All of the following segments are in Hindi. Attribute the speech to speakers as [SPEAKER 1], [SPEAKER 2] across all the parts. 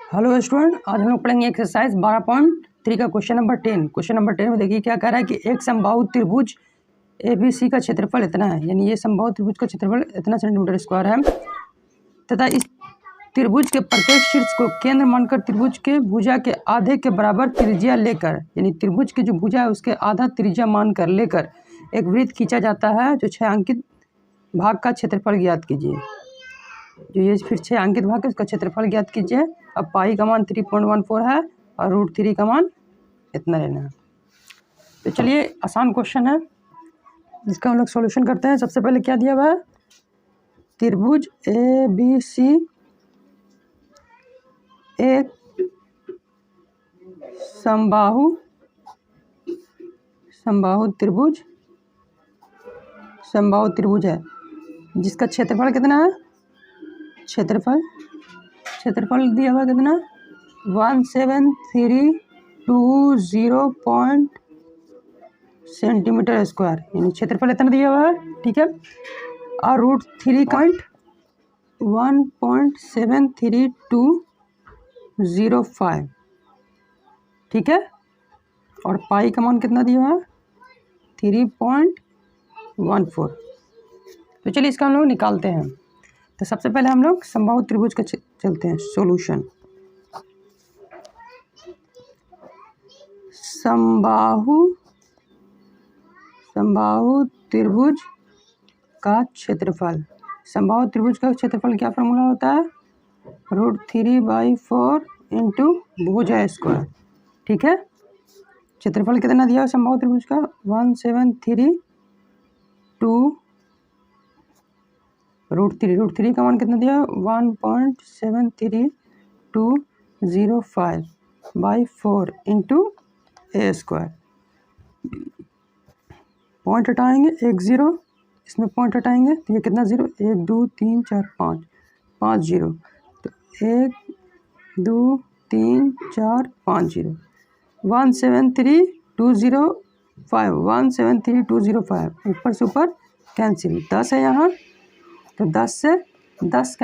[SPEAKER 1] हेलो स्टूडेंट, आज हम लोग पढ़ेंगे एक्सरसाइज 12.3 का क्वेश्चन नंबर 10। क्वेश्चन नंबर 10 में देखिए क्या कह रहा है कि एक समबाहु त्रिभुज ABC का क्षेत्रफल इतना है, यानी ये समबाहु त्रिभुज का क्षेत्रफल इतना सेंटीमीटर स्क्वायर है तथा इस त्रिभुज के प्रत्येक शीर्ष को केंद्र मानकर त्रिभुज के भुजा के आधे के बराबर त्रिज्या लेकर, यानी त्रिभुज की जो भुजा है उसके आधा त्रिज्या मानकर लेकर एक वृत्त खींचा जाता है जो 6 अंकित भाग का क्षेत्रफल ज्ञात कीजिए। जो ये फिर 6 अंकित भाग है उसका क्षेत्रफल ज्ञात कीजिए। अब पाई का मान 3.14 है और √3 का मान इतना लेना है। तो चलिए आसान क्वेश्चन है, इसका हम लोग सॉल्यूशन करते हैं। सबसे पहले क्या दिया हुआ है, त्रिभुज ABC एक समबाहु त्रिभुज है जिसका क्षेत्रफल कितना है, क्षेत्रफल दिया हुआ कितना 1732 सेंटीमीटर स्क्वायर, यानी क्षेत्रफल इतना दिया हुआ है, ठीक है। और √3.1.73205, ठीक है। और पाई का मान कितना दिया हुआ है 3.14। तो चलिए इसका हम लोग निकालते हैं। तो सबसे पहले हम लोग समबाहु त्रिभुज का चलते हैं सॉल्यूशन। समबाहु त्रिभुज का क्षेत्रफल, समबाहु त्रिभुज का क्षेत्रफल क्या फॉर्मूला होता है, √3/4 इंटू भुजा स्क्वायर, ठीक है। क्षेत्रफल कितना दिया समबाहु त्रिभुज का 1732 √3 का मान कितना दिया 1.73205/4 इंटू A स्क्वायर। पॉइंट हटाएंगे 1 0, इसमें पॉइंट हटाएंगे तो ये कितना 0, 1 2 3 4 5 0, तो 1 2 3 4 5 0, 173,205 ऊपर से ऊपर कैंसिल, 10 है यहाँ तो 10 से 10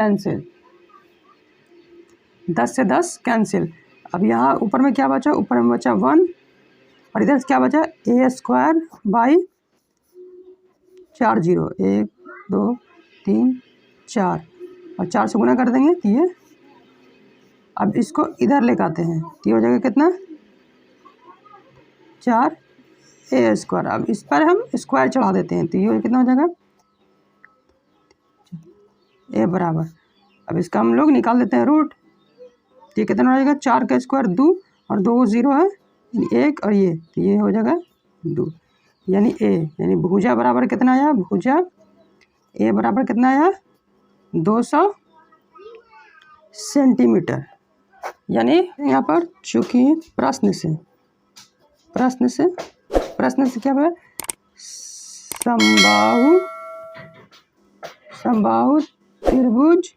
[SPEAKER 1] कैंसिल। अब यहाँ ऊपर में क्या बचा, ऊपर में बचा 1 और इधर क्या बचा A स्क्वायर बाई 4 0, 1 2 3 4 और 4 से गुना कर देंगे तो ये, अब इसको इधर लेकर आते हैं तो ये हो जाएगा कितना 4 A स्क्वायर। अब इस पर हम स्क्वायर चढ़ा देते हैं तो ये कितना हो जाएगा A बराबर, अब इसका हम लोग निकाल देते हैं रूट, ये कितना हो जाएगा 4 का स्क्वायर 2 और 2 0 है, यानी 1 और ये, तो ये हो जाएगा 2, यानी A, यानी भुजा बराबर कितना आया, भुजा A बराबर कितना आया 200 सेंटीमीटर। यानी यहाँ पर चूँकि प्रश्न से क्या है, समबाहु त्रिभुज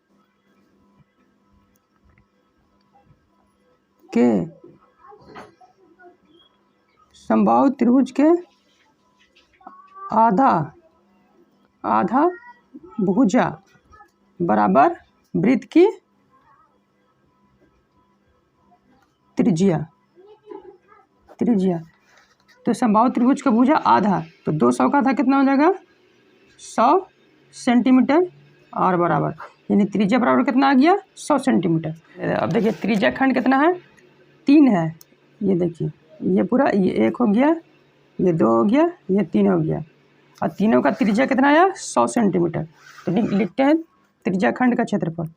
[SPEAKER 1] के आधा भुजा बराबर वृत्त की त्रिज्या। तो समबाहु त्रिभुज का भुजा आधा, तो 200 का आधा कितना हो जाएगा 100 सेंटीमीटर और बराबर, यानी त्रिज्या बराबर कितना आ गया 100 सेंटीमीटर। अब देखिए त्रिज्या खंड कितना है 3 है, ये देखिए ये पूरा, ये 1 हो गया, ये 2 हो गया, ये 3 हो गया और तीनों का त्रिज्या कितना आया 100 सेंटीमीटर। तो लिखते हैं त्रिज्या खंड का क्षेत्रफल,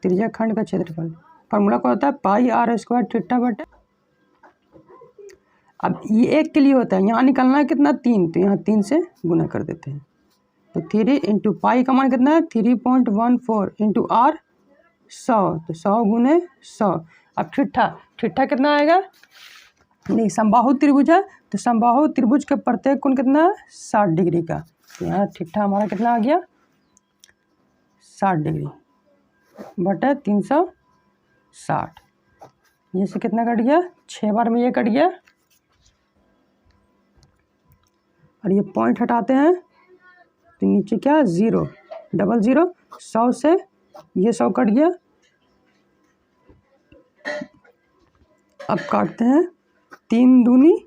[SPEAKER 1] त्रिज्या खंड का क्षेत्रफल फॉर्मूला क्या होता है पाई R स्क्वायर थीटा बटे, अब ये 1 के लिए होता है, यहाँ निकालना है कितना 3, तो यहाँ 3 से गुना कर देते हैं, तो 3 इंटू पाई का मान कितना है 3.14 इंटू R 100, तो 100 गुने 100। अब ठिट्ठा कितना आएगा, नहीं समबाहु त्रिभुज है तो समबाहु त्रिभुज के प्रत्येक कोण कितना है 60 डिग्री का, तो यहाँ ठिट्ठा हमारा कितना आ गया 60 डिग्री बटे 360, ये से कितना कट गया 6 बार में ये कट गया और ये पॉइंट हटाते हैं तो नीचे क्या 0 डबल 0 100 से ये 100 कट गया। अब काटते हैं 3 दूनी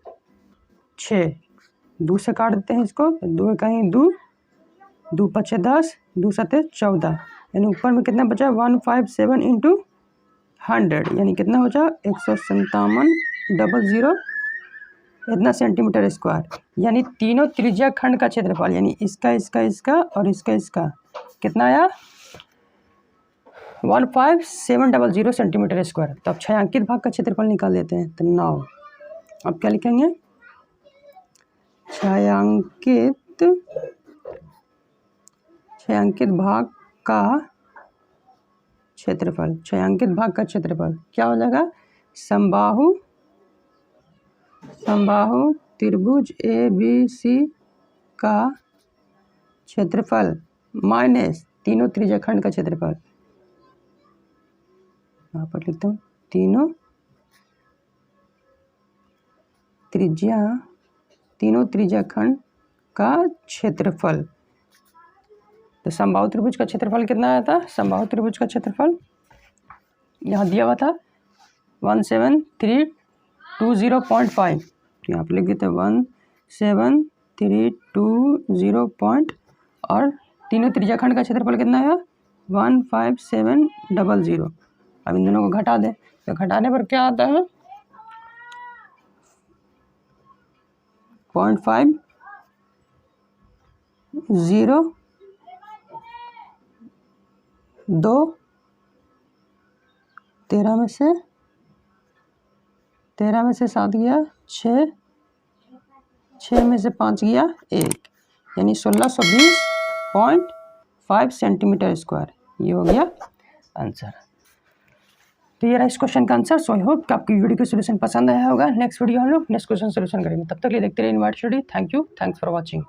[SPEAKER 1] 6, 2 से काट देते हैं इसको, 2 कहीं 2, 2 पचे 10, 2 सते 14, यानी ऊपर में कितना बचा 157 इंटू 100 यानी कितना हो जाए 157 इतना सेंटीमीटर स्क्वायर। यानी तीनों त्रिज्या खंड का क्षेत्रफल यानी इसका इसका इसका और इसका इसका कितना आया 15700 सेंटीमीटर स्क्वायर। तो अब छायांकित भाग का क्षेत्रफल निकाल लेते हैं। तो 9, अब क्या लिखेंगे छायांकित भाग का क्षेत्रफल। छायांकित भाग का क्षेत्रफल क्या हो जाएगा समबाहु त्रिभुज ABC का क्षेत्रफल माइनस तीनों त्रिज्याखंड का क्षेत्रफल। यहाँ पर लिखता हूँ तीनों त्रिज्याखंड का क्षेत्रफल। तो समबाहु त्रिभुज का क्षेत्रफल कितना आया था? समबाहु त्रिभुज का क्षेत्रफल यहाँ दिया हुआ था 17320.5, तो यहाँ पर लिख देते हैं 17320 और तीनों त्रिज्याखंड का क्षेत्रफल कितना है 15700। अब इन दोनों को घटा दें, तो घटाने पर क्या आता है 0.50 2 13 में से 7 गया 6, 6 में से 5 गया 1, यानी 1620.5 सेंटीमीटर स्क्वायर। ये हो गया आंसर। तो ये रहा इस क्वेश्चन का आंसर। सो आई होप कि आपकी वीडियो का सोल्यूशन पसंद आया होगा। नेक्स्ट वीडियो हम लोग नेक्स्ट क्वेश्चन सोल्यूशन करेंगे। तब तक के लिए देखते रहिए invite study. Thank you, thanks for watching.